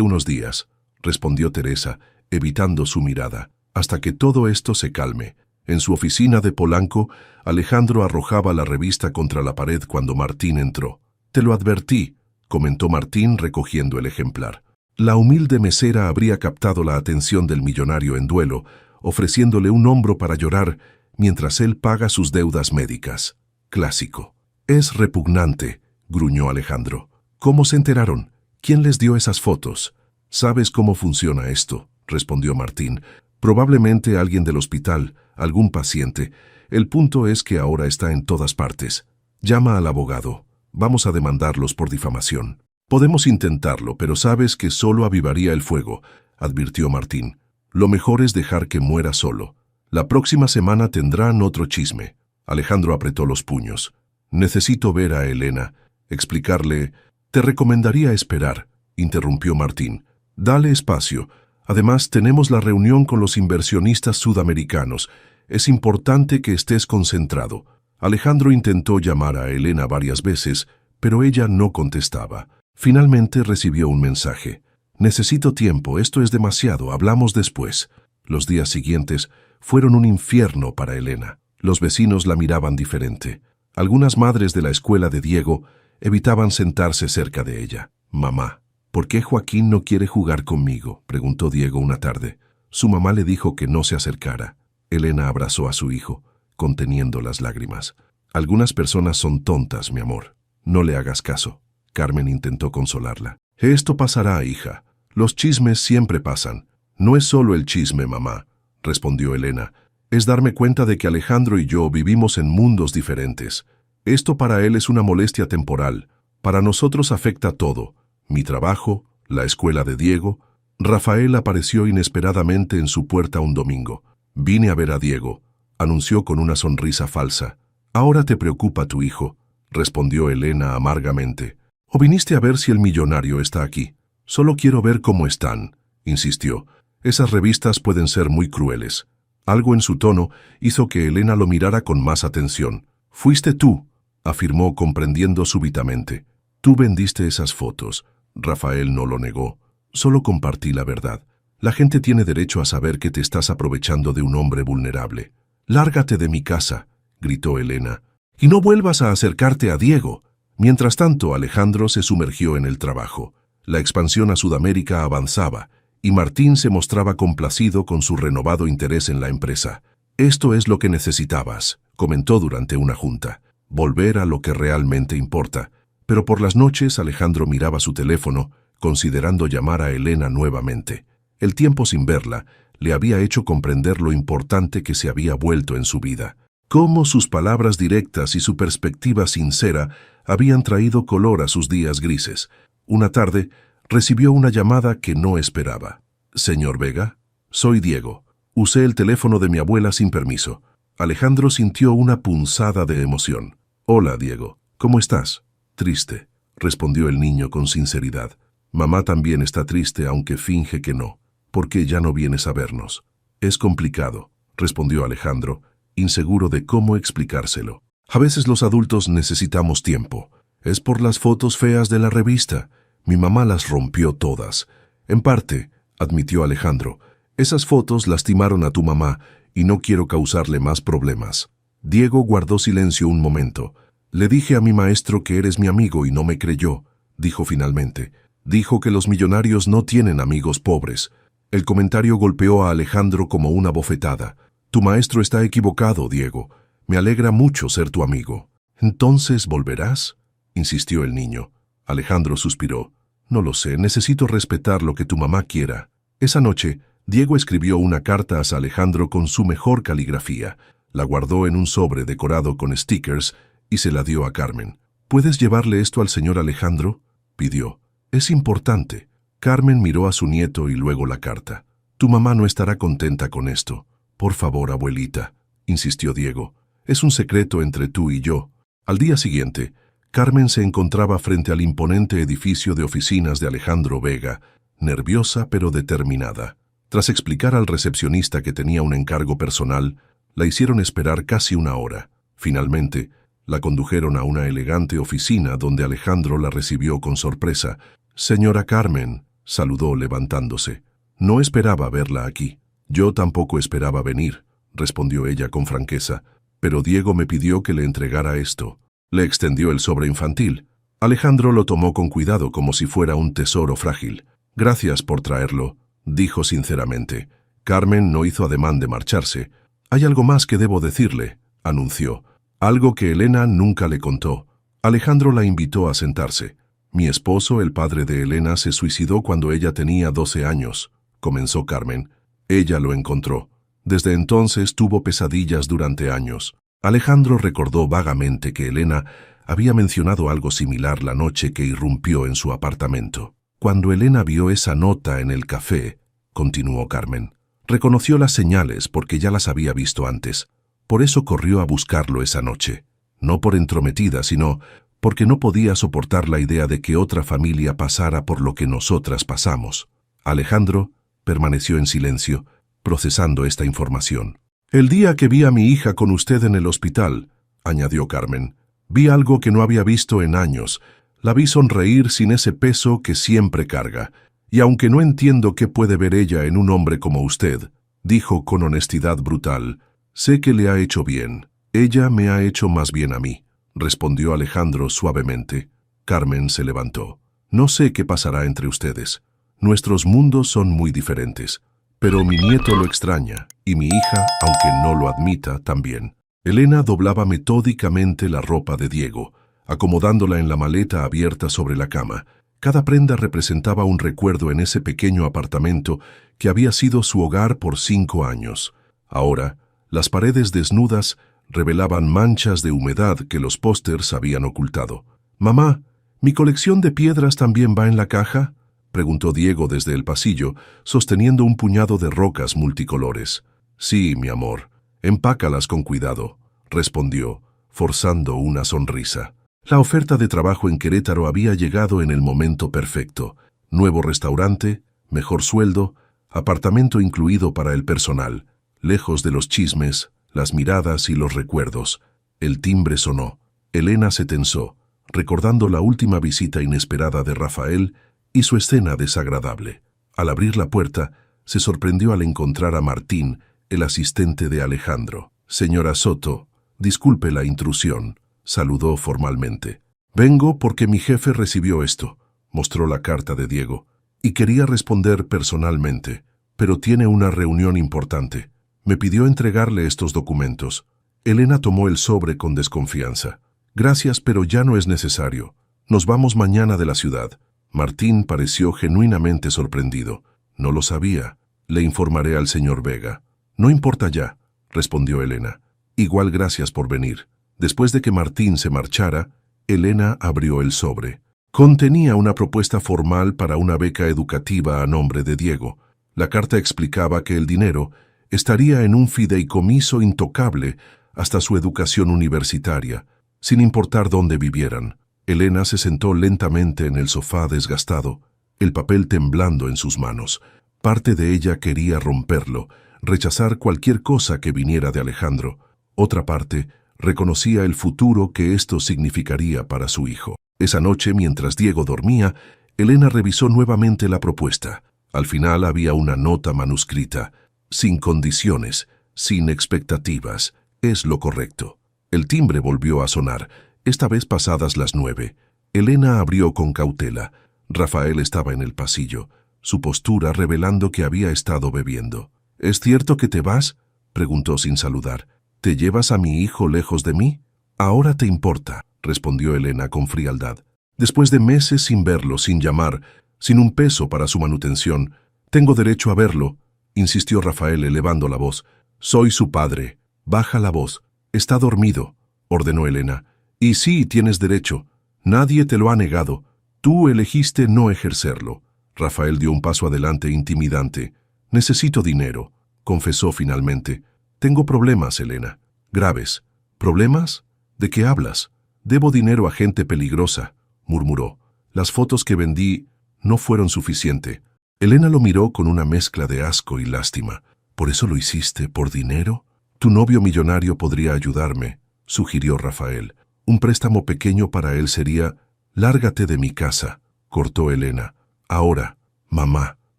Speaker 1: unos días», respondió Teresa, evitando su mirada, «hasta que todo esto se calme». En su oficina de Polanco, Alejandro arrojaba la revista contra la pared cuando Martín entró. «Te lo advertí», comentó Martín recogiendo el ejemplar. La humilde mesera habría captado la atención del millonario en duelo, ofreciéndole un hombro para llorar mientras él paga sus deudas médicas. Clásico. «Es repugnante», gruñó Alejandro. «¿Cómo se enteraron? ¿Quién les dio esas fotos?» «¿Sabes cómo funciona esto?», respondió Martín. «Probablemente alguien del hospital, algún paciente. El punto es que ahora está en todas partes. Llama al abogado. Vamos a demandarlos por difamación». «Podemos intentarlo, pero sabes que solo avivaría el fuego», advirtió Martín. «Lo mejor es dejar que muera solo. La próxima semana tendrán otro chisme». Alejandro apretó los puños. «Necesito ver a Elena, explicarle». «Te recomendaría esperar», interrumpió Martín. «Dale espacio. Además, tenemos la reunión con los inversionistas sudamericanos. Es importante que estés concentrado». Alejandro intentó llamar a Elena varias veces, pero ella no contestaba. Finalmente recibió un mensaje. «Necesito tiempo, esto es demasiado, hablamos después». Los días siguientes fueron un infierno para Elena. Los vecinos la miraban diferente. Algunas madres de la escuela de Diego evitaban sentarse cerca de ella. «Mamá, ¿por qué Joaquín no quiere jugar conmigo?», preguntó Diego una tarde. Su mamá le dijo que no se acercara. Elena abrazó a su hijo, conteniendo las lágrimas. «Algunas personas son tontas, mi amor. No le hagas caso». Carmen intentó consolarla. «Esto pasará, hija. Los chismes siempre pasan». «No es solo el chisme, mamá», respondió Elena. «Es darme cuenta de que Alejandro y yo vivimos en mundos diferentes. Esto para él es una molestia temporal. Para nosotros afecta todo. Mi trabajo, la escuela de Diego». Rafael apareció inesperadamente en su puerta un domingo. «Vine a ver a Diego», anunció con una sonrisa falsa. «Ahora te preocupa tu hijo», respondió Elena amargamente. «¿O viniste a ver si el millonario está aquí?» «Solo quiero ver cómo están», insistió. «Esas revistas pueden ser muy crueles». Algo en su tono hizo que Elena lo mirara con más atención. «Fuiste tú», afirmó comprendiendo súbitamente. «Tú vendiste esas fotos». Rafael no lo negó. «Solo compartí la verdad. La gente tiene derecho a saber que te estás aprovechando de un hombre vulnerable». «Lárgate de mi casa», gritó Elena. «Y no vuelvas a acercarte a Diego». Mientras tanto, Alejandro se sumergió en el trabajo. La expansión a Sudamérica avanzaba, y Martín se mostraba complacido con su renovado interés en la empresa. «Esto es lo que necesitabas», comentó durante una junta. «Volver a lo que realmente importa». Pero por las noches Alejandro miraba su teléfono, considerando llamar a Elena nuevamente. El tiempo sin verla le había hecho comprender lo importante que se había vuelto en su vida. Cómo sus palabras directas y su perspectiva sincera habían traído color a sus días grises. Una tarde, recibió una llamada que no esperaba. «Señor Vega, soy Diego. Usé el teléfono de mi abuela sin permiso». Alejandro sintió una punzada de emoción. «Hola, Diego. ¿Cómo estás?» «Triste», respondió el niño con sinceridad. «Mamá también está triste, aunque finge que no. ¿Por qué ya no vienes a vernos?» «Es complicado», respondió Alejandro, inseguro de cómo explicárselo. «A veces los adultos necesitamos tiempo. Es por las fotos feas de la revista. Mi mamá las rompió todas». «En parte», admitió Alejandro, «esas fotos lastimaron a tu mamá y no quiero causarle más problemas». Diego guardó silencio un momento. «Le dije a mi maestro que eres mi amigo y no me creyó», dijo finalmente. «Dijo que los millonarios no tienen amigos pobres». El comentario golpeó a Alejandro como una bofetada. «Tu maestro está equivocado, Diego. Me alegra mucho ser tu amigo». «¿Entonces volverás?», insistió el niño. Alejandro suspiró. No lo sé, necesito respetar lo que tu mamá quiera. Esa noche, Diego escribió una carta a Alejandro con su mejor caligrafía. La guardó en un sobre decorado con stickers y se la dio a Carmen. ¿Puedes llevarle esto al señor Alejandro?, pidió. Es importante. Carmen miró a su nieto y luego la carta. Tu mamá no estará contenta con esto. Por favor, abuelita, insistió Diego. Es un secreto entre tú y yo. Al día siguiente, Carmen se encontraba frente al imponente edificio de oficinas de Alejandro Vega, nerviosa pero determinada. Tras explicar al recepcionista que tenía un encargo personal, la hicieron esperar casi una hora. Finalmente, la condujeron a una elegante oficina donde Alejandro la recibió con sorpresa. Señora Carmen, saludó levantándose. No esperaba verla aquí. Yo tampoco esperaba venir, respondió ella con franqueza, pero Diego me pidió que le entregara esto. Le extendió el sobre infantil. Alejandro lo tomó con cuidado como si fuera un tesoro frágil. Gracias por traerlo, dijo sinceramente. Carmen no hizo ademán de marcharse. Hay algo más que debo decirle, anunció. Algo que Elena nunca le contó. Alejandro la invitó a sentarse. Mi esposo, el padre de Elena, se suicidó cuando ella tenía 12 años, comenzó Carmen. Ella lo encontró. Desde entonces tuvo pesadillas durante años. Alejandro recordó vagamente que Elena había mencionado algo similar la noche que irrumpió en su apartamento. Cuando Elena vio esa nota en el café, continuó Carmen, reconoció las señales porque ya las había visto antes. Por eso corrió a buscarlo esa noche. No por entrometida, sino porque no podía soportar la idea de que otra familia pasara por lo que nosotras pasamos. Alejandro permaneció en silencio, procesando esta información. El día que vi a mi hija con usted en el hospital, añadió Carmen, vi algo que no había visto en años. La vi sonreír sin ese peso que siempre carga. Y aunque no entiendo qué puede ver ella en un hombre como usted, dijo con honestidad brutal, sé que le ha hecho bien. Ella me ha hecho más bien a mí, respondió Alejandro suavemente. Carmen se levantó. No sé qué pasará entre ustedes. Nuestros mundos son muy diferentes. Pero mi nieto lo extraña, y mi hija, aunque no lo admita, también. Elena doblaba metódicamente la ropa de Diego, acomodándola en la maleta abierta sobre la cama. Cada prenda representaba un recuerdo en ese pequeño apartamento que había sido su hogar por 5 años. Ahora, las paredes desnudas revelaban manchas de humedad que los pósters habían ocultado. «Mamá, ¿mi colección de piedras también va en la caja?», preguntó Diego desde el pasillo, sosteniendo un puñado de rocas multicolores. «Sí, mi amor, empácalas con cuidado», respondió, forzando una sonrisa. La oferta de trabajo en Querétaro había llegado en el momento perfecto. Nuevo restaurante, mejor sueldo, apartamento incluido para el personal, lejos de los chismes, las miradas y los recuerdos. El timbre sonó. Elena se tensó, recordando la última visita inesperada de Rafael y su escena desagradable. Al abrir la puerta, se sorprendió al encontrar a Martín, el asistente de Alejandro. «Señora Soto, disculpe la intrusión», saludó formalmente. «Vengo porque mi jefe recibió esto», mostró la carta de Diego, «y quería responder personalmente, pero tiene una reunión importante. Me pidió entregarle estos documentos». Elena tomó el sobre con desconfianza. «Gracias, pero ya no es necesario. Nos vamos mañana de la ciudad». Martín pareció genuinamente sorprendido. «No lo sabía. Le informaré al señor Vega». «No importa ya», respondió Elena. «Igual gracias por venir». Después de que Martín se marchara, Elena abrió el sobre. Contenía una propuesta formal para una beca educativa a nombre de Diego. La carta explicaba que el dinero estaría en un fideicomiso intocable hasta su educación universitaria, sin importar dónde vivieran. Elena se sentó lentamente en el sofá desgastado, el papel temblando en sus manos. Parte de ella quería romperlo, rechazar cualquier cosa que viniera de Alejandro. Otra parte reconocía el futuro que esto significaría para su hijo. Esa noche, mientras Diego dormía, Elena revisó nuevamente la propuesta. Al final había una nota manuscrita. «Sin condiciones, sin expectativas, es lo correcto». El timbre volvió a sonar, esta vez pasadas las 9. Elena abrió con cautela. Rafael estaba en el pasillo, su postura revelando que había estado bebiendo. «¿Es cierto que te vas?», preguntó sin saludar. «¿Te llevas a mi hijo lejos de mí?». «Ahora te importa», respondió Elena con frialdad. «Después de meses sin verlo, sin llamar, sin un peso para su manutención. Tengo derecho a verlo, insistió Rafael elevando la voz. Soy su padre. Baja la voz. Está dormido, ordenó Elena. Y sí, tienes derecho. Nadie te lo ha negado. Tú elegiste no ejercerlo. Rafael dio un paso adelante intimidante. Necesito dinero, confesó finalmente. Tengo problemas, Elena. Graves. ¿Problemas? ¿De qué hablas? Debo dinero a gente peligrosa, murmuró. Las fotos que vendí no fueron suficiente. Elena lo miró con una mezcla de asco y lástima. ¿Por eso lo hiciste? ¿Por dinero? Tu novio millonario podría ayudarme, sugirió Rafael. Un préstamo pequeño para él sería... Lárgate de mi casa, cortó Elena. Ahora, mamá.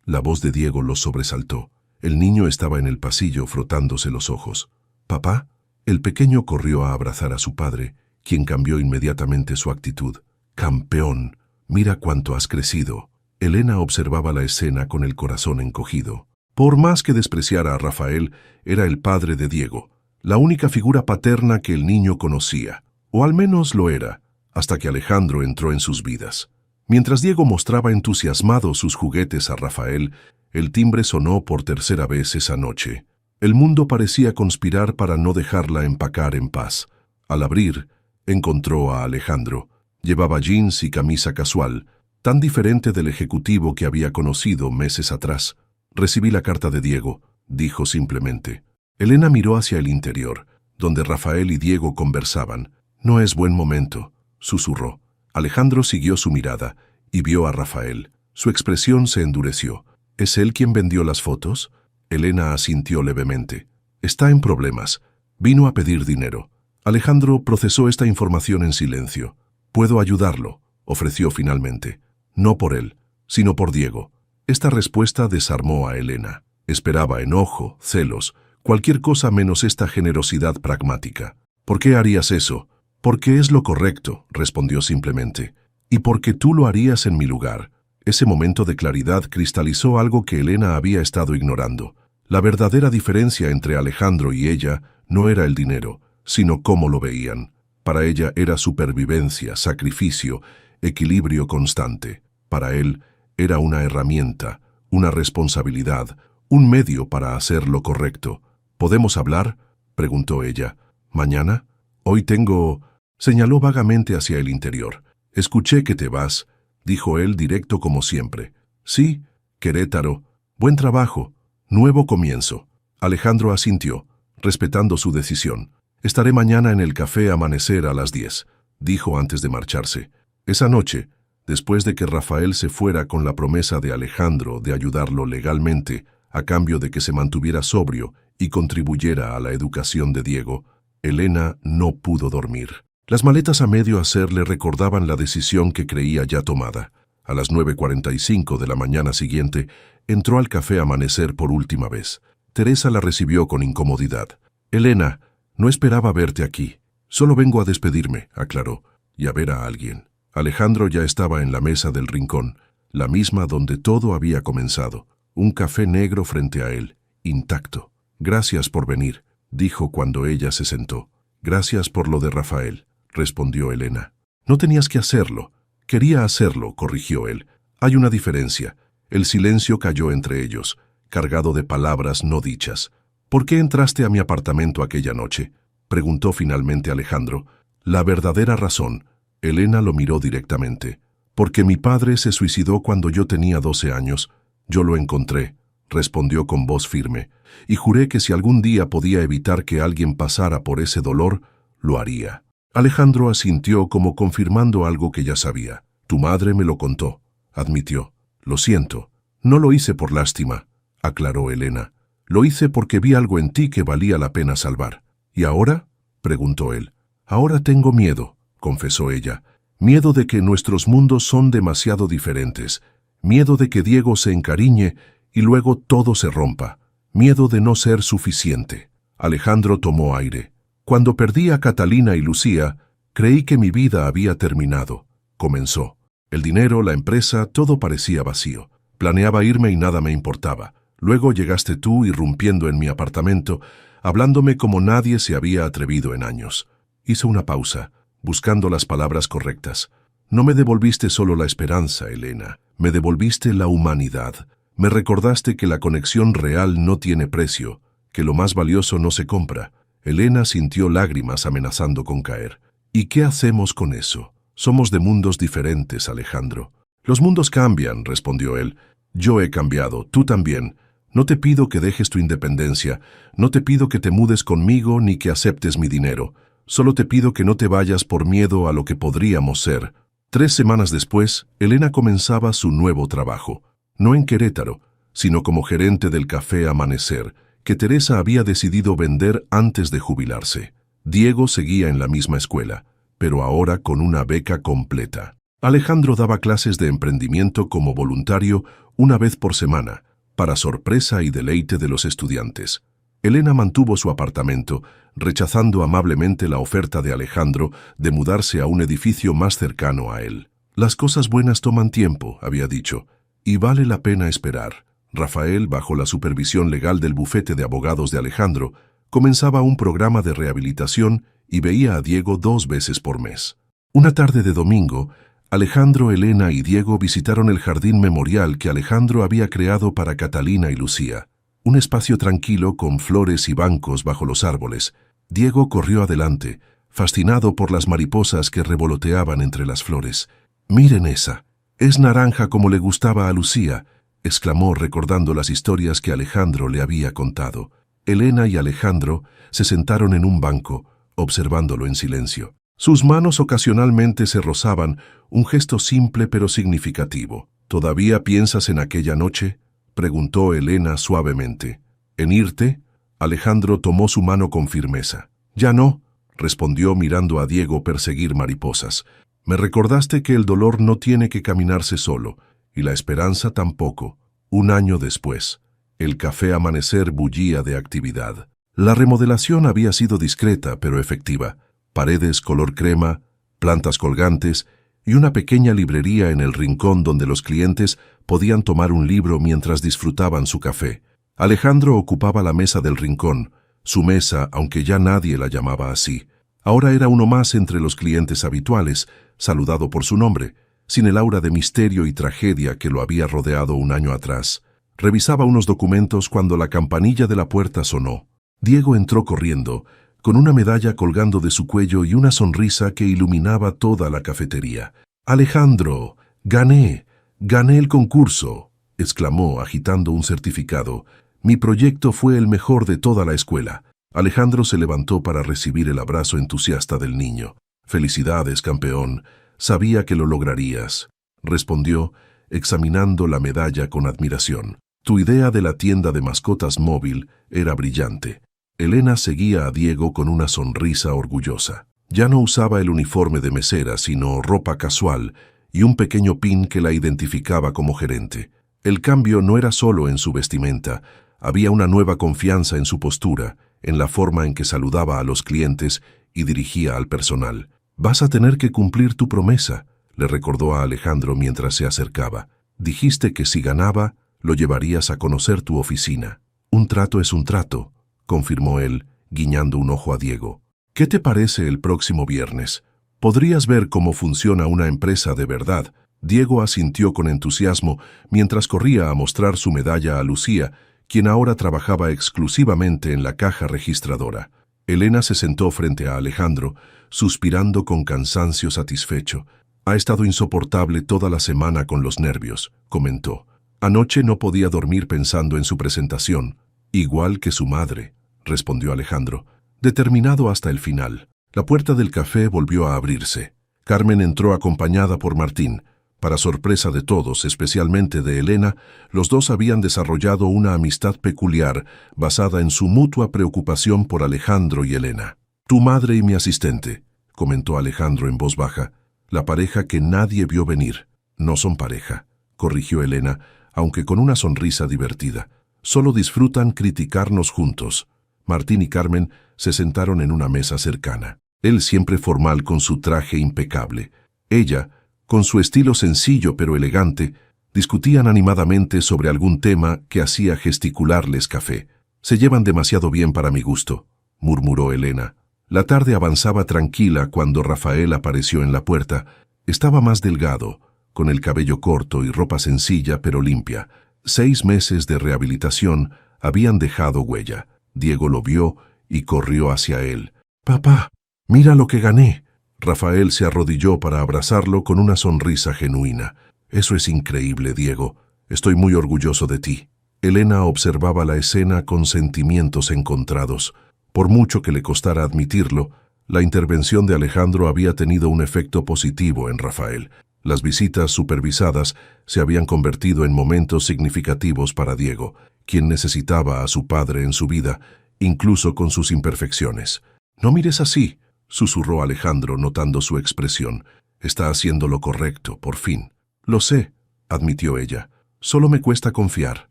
Speaker 1: La voz de Diego lo sobresaltó. El niño estaba en el pasillo frotándose los ojos. ¿Papá? El pequeño corrió a abrazar a su padre, quien cambió inmediatamente su actitud. Campeón, mira cuánto has crecido. Elena observaba la escena con el corazón encogido. Por más que despreciara a Rafael, era el padre de Diego, la única figura paterna que el niño conocía, o al menos lo era, hasta que Alejandro entró en sus vidas. Mientras Diego mostraba entusiasmado sus juguetes a Rafael, el timbre sonó por tercera vez esa noche. El mundo parecía conspirar para no dejarla empacar en paz. Al abrir, encontró a Alejandro. Llevaba jeans y camisa casual, tan diferente del ejecutivo que había conocido meses atrás. Recibí la carta de Diego, dijo simplemente. Elena miró hacia el interior, donde Rafael y Diego conversaban. No es buen momento, susurró. Alejandro siguió su mirada y vio a Rafael. Su expresión se endureció. ¿Es él quien vendió las fotos? Elena asintió levemente. Está en problemas. Vino a pedir dinero. Alejandro procesó esta información en silencio. Puedo ayudarlo, ofreció finalmente. No por él, sino por Diego. Esta respuesta desarmó a Elena. Esperaba enojo, celos, cualquier cosa menos esta generosidad pragmática. ¿Por qué harías eso? Porque es lo correcto, respondió simplemente. Y porque tú lo harías en mi lugar. Ese momento de claridad cristalizó algo que Elena había estado ignorando. La verdadera diferencia entre Alejandro y ella no era el dinero, sino cómo lo veían. Para ella era supervivencia, sacrificio, equilibrio constante. Para él era una herramienta, una responsabilidad, un medio para hacer lo correcto. ¿Podemos hablar?, preguntó ella. ¿Mañana? Hoy tengo... Señaló vagamente hacia el interior. Escuché que te vas, dijo él directo como siempre. Sí, Querétaro. Buen trabajo. Nuevo comienzo. Alejandro asintió, respetando su decisión. Estaré mañana en el café Amanecer a las 10, dijo antes de marcharse. Esa noche, después de que Rafael se fuera con la promesa de Alejandro de ayudarlo legalmente, a cambio de que se mantuviera sobrio y contribuyera a la educación de Diego, Elena no pudo dormir. Las maletas a medio hacer le recordaban la decisión que creía ya tomada. A las 9:45 de la mañana siguiente, entró al café Amanecer por última vez. Teresa la recibió con incomodidad. Elena, no esperaba verte aquí. Solo vengo a despedirme, aclaró, y a ver a alguien. Alejandro ya estaba en la mesa del rincón, la misma donde todo había comenzado. Un café negro frente a él, intacto. Gracias por venir, dijo cuando ella se sentó. Gracias por lo de Rafael, respondió Elena. No tenías que hacerlo. Quería hacerlo, corrigió él. Hay una diferencia. El silencio cayó entre ellos, cargado de palabras no dichas. ¿Por qué entraste a mi apartamento aquella noche?, preguntó finalmente Alejandro. La verdadera razón. Elena lo miró directamente. Porque mi padre se suicidó cuando yo tenía 12 años. Yo lo encontré, respondió con voz firme, y juré que si algún día podía evitar que alguien pasara por ese dolor, lo haría. Alejandro asintió como confirmando algo que ya sabía. Tu madre me lo contó, admitió. Lo siento. No lo hice por lástima, aclaró Elena. Lo hice porque vi algo en ti que valía la pena salvar. ¿Y ahora?, preguntó él. Ahora tengo miedo, confesó ella. Miedo de que nuestros mundos son demasiado diferentes. Miedo de que Diego se encariñe y luego todo se rompa. Miedo de no ser suficiente. Alejandro tomó aire. Cuando perdí a Catalina y Lucía, creí que mi vida había terminado. Comenzó. El dinero, la empresa, todo parecía vacío. Planeaba irme y nada me importaba. Luego llegaste tú irrumpiendo en mi apartamento, hablándome como nadie se había atrevido en años. Hice una pausa, buscando las palabras correctas. No me devolviste solo la esperanza, Elena, me devolviste la humanidad. Me recordaste que la conexión real no tiene precio, que lo más valioso no se compra. Elena sintió lágrimas amenazando con caer. ¿Y qué hacemos con eso? Somos de mundos diferentes, Alejandro. Los mundos cambian, respondió él. Yo he cambiado, tú también. No te pido que dejes tu independencia, no te pido que te mudes conmigo ni que aceptes mi dinero. Solo te pido que no te vayas por miedo a lo que podríamos ser. 3 semanas después, Elena comenzaba su nuevo trabajo. No en Querétaro, sino como gerente del Café Amanecer, que Teresa había decidido vender antes de jubilarse. Diego seguía en la misma escuela, pero ahora con una beca completa. Alejandro daba clases de emprendimiento como voluntario una vez por semana, para sorpresa y deleite de los estudiantes. Elena mantuvo su apartamento, rechazando amablemente la oferta de Alejandro de mudarse a un edificio más cercano a él. Las cosas buenas toman tiempo, había dicho, y vale la pena esperar. Rafael, bajo la supervisión legal del bufete de abogados de Alejandro, comenzaba un programa de rehabilitación y veía a Diego 2 veces por mes. Una tarde de domingo, Alejandro, Elena y Diego visitaron el jardín memorial que Alejandro había creado para Catalina y Lucía. Un espacio tranquilo con flores y bancos bajo los árboles. Diego corrió adelante, fascinado por las mariposas que revoloteaban entre las flores. «Miren esa. Es naranja como le gustaba a Lucía», exclamó recordando las historias que Alejandro le había contado. Elena y Alejandro se sentaron en un banco, observándolo en silencio. Sus manos ocasionalmente se rozaban, un gesto simple pero significativo. «¿Todavía piensas en aquella noche?», preguntó Elena suavemente. «¿En irte?». Alejandro tomó su mano con firmeza. «Ya no», respondió mirando a Diego perseguir mariposas. «Me recordaste que el dolor no tiene que caminarse solo, y la esperanza tampoco». 1 año después, el Café Amanecer bullía de actividad. La remodelación había sido discreta pero efectiva. Paredes color crema, plantas colgantes y una pequeña librería en el rincón donde los clientes podían tomar un libro mientras disfrutaban su café. Alejandro ocupaba la mesa del rincón, su mesa, aunque ya nadie la llamaba así. Ahora era uno más entre los clientes habituales, saludado por su nombre, sin el aura de misterio y tragedia que lo había rodeado 1 año atrás. Revisaba unos documentos cuando la campanilla de la puerta sonó. Diego entró corriendo, con una medalla colgando de su cuello y una sonrisa que iluminaba toda la cafetería. «Alejandro, gané el concurso», exclamó agitando un certificado. «Mi proyecto fue el mejor de toda la escuela». Alejandro se levantó para recibir el abrazo entusiasta del niño. «Felicidades, campeón. Sabía que lo lograrías», respondió, examinando la medalla con admiración. «Tu idea de la tienda de mascotas móvil era brillante». Elena seguía a Diego con una sonrisa orgullosa. Ya no usaba el uniforme de mesera, sino ropa casual y un pequeño pin que la identificaba como gerente. El cambio no era solo en su vestimenta, había una nueva confianza en su postura, en la forma en que saludaba a los clientes y dirigía al personal. «Vas a tener que cumplir tu promesa», le recordó a Alejandro mientras se acercaba. «Dijiste que si ganaba, lo llevarías a conocer tu oficina». «Un trato es un trato», confirmó él, guiñando un ojo a Diego. «¿Qué te parece el próximo viernes? Podrías ver cómo funciona una empresa de verdad». Diego asintió con entusiasmo mientras corría a mostrar su medalla a Lucía, quien ahora trabajaba exclusivamente en la caja registradora. Elena se sentó frente a Alejandro, suspirando con cansancio satisfecho. «Ha estado insoportable toda la semana con los nervios», comentó. «Anoche no podía dormir pensando en su presentación». «Igual que su madre», respondió Alejandro, determinado hasta el final. La puerta del café volvió a abrirse. Carmen entró acompañada por Martín. Para sorpresa de todos, especialmente de Elena, los dos habían desarrollado una amistad peculiar basada en su mutua preocupación por Alejandro y Elena. «Tu madre y mi asistente», comentó Alejandro en voz baja, «la pareja que nadie vio venir». «No son pareja», corrigió Elena, aunque con una sonrisa divertida. «Solo disfrutan criticarnos juntos». Martín y Carmen se sentaron en una mesa cercana. Él siempre formal con su traje impecable. Ella, con su estilo sencillo pero elegante, discutían animadamente sobre algún tema que hacía gesticularles café. «Se llevan demasiado bien para mi gusto», murmuró Elena. La tarde avanzaba tranquila cuando Rafael apareció en la puerta. Estaba más delgado, con el cabello corto y ropa sencilla pero limpia. 6 meses de rehabilitación habían dejado huella. Diego lo vio y corrió hacia él. «Papá, mira lo que gané». Rafael se arrodilló para abrazarlo con una sonrisa genuina. «Eso es increíble, Diego. Estoy muy orgulloso de ti». Elena observaba la escena con sentimientos encontrados. Por mucho que le costara admitirlo, la intervención de Alejandro había tenido un efecto positivo en Rafael. Las visitas supervisadas se habían convertido en momentos significativos para Diego, quien necesitaba a su padre en su vida, incluso con sus imperfecciones. «No mires así», susurró Alejandro notando su expresión. «Está haciendo lo correcto, por fin». «Lo sé», admitió ella. «Solo me cuesta confiar».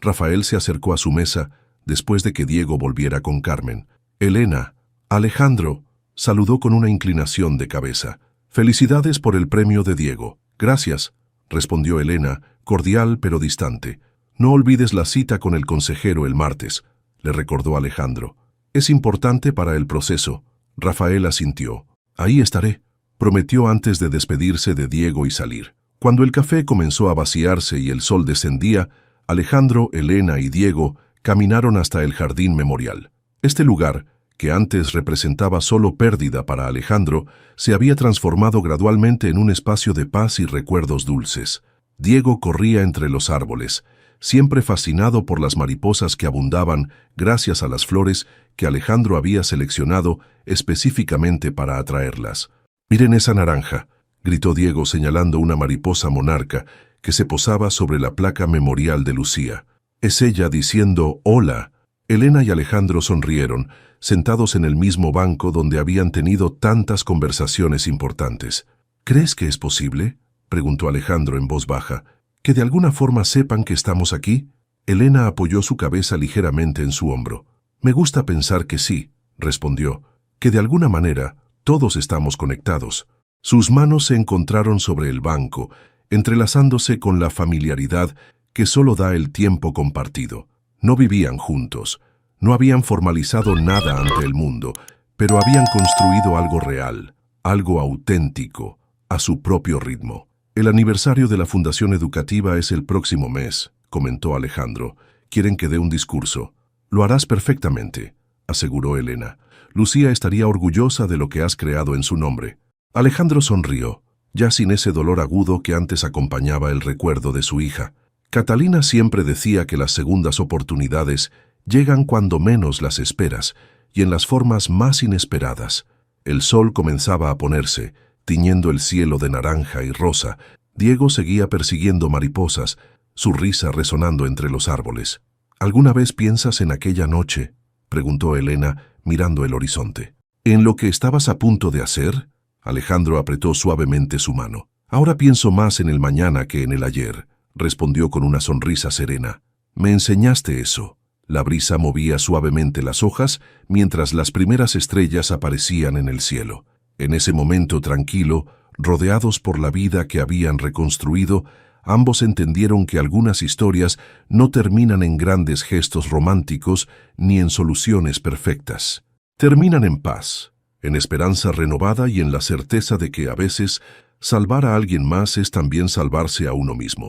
Speaker 1: Rafael se acercó a su mesa después de que Diego volviera con Carmen. «Elena, Alejandro», saludó con una inclinación de cabeza. «Felicidades por el premio de Diego». «Gracias», respondió Elena, cordial pero distante. «No olvides la cita con el consejero el martes», le recordó Alejandro. «Es importante para el proceso». Rafael asintió. «Ahí estaré», prometió antes de despedirse de Diego y salir. Cuando el café comenzó a vaciarse y el sol descendía, Alejandro, Elena y Diego caminaron hasta el jardín memorial. Este lugar, que antes representaba solo pérdida para Alejandro, se había transformado gradualmente en un espacio de paz y recuerdos dulces. Diego corría entre los árboles, siempre fascinado por las mariposas que abundaban gracias a las flores que Alejandro había seleccionado específicamente para atraerlas. «Miren esa naranja», gritó Diego señalando una mariposa monarca que se posaba sobre la placa memorial de Lucía. «Es ella diciendo hola». Elena y Alejandro sonrieron, sentados en el mismo banco donde habían tenido tantas conversaciones importantes. «¿Crees que es posible?», preguntó Alejandro en voz baja. «¿Que de alguna forma sepan que estamos aquí?». Elena apoyó su cabeza ligeramente en su hombro. «Me gusta pensar que sí», respondió, «que de alguna manera todos estamos conectados». Sus manos se encontraron sobre el banco, entrelazándose con la familiaridad que solo da el tiempo compartido. No vivían juntos, no habían formalizado nada ante el mundo, pero habían construido algo real, algo auténtico, a su propio ritmo. «El aniversario de la Fundación Educativa es el próximo mes», comentó Alejandro. «Quieren que dé un discurso». «Lo harás perfectamente», aseguró Elena. «Lucía estaría orgullosa de lo que has creado en su nombre». Alejandro sonrió, ya sin ese dolor agudo que antes acompañaba el recuerdo de su hija. Catalina siempre decía que las segundas oportunidades llegan cuando menos las esperas y en las formas más inesperadas. El sol comenzaba a ponerse, tiñendo el cielo de naranja y rosa. Diego seguía persiguiendo mariposas, su risa resonando entre los árboles. «¿Alguna vez piensas en aquella noche?», preguntó Elena, mirando el horizonte. «¿En lo que estabas a punto de hacer?». Alejandro apretó suavemente su mano. «Ahora pienso más en el mañana que en el ayer», respondió con una sonrisa serena. «Me enseñaste eso». La brisa movía suavemente las hojas mientras las primeras estrellas aparecían en el cielo. En ese momento tranquilo, rodeados por la vida que habían reconstruido, ambos entendieron que algunas historias no terminan en grandes gestos románticos ni en soluciones perfectas. Terminan en paz, en esperanza renovada y en la certeza de que a veces salvar a alguien más es también salvarse a uno mismo.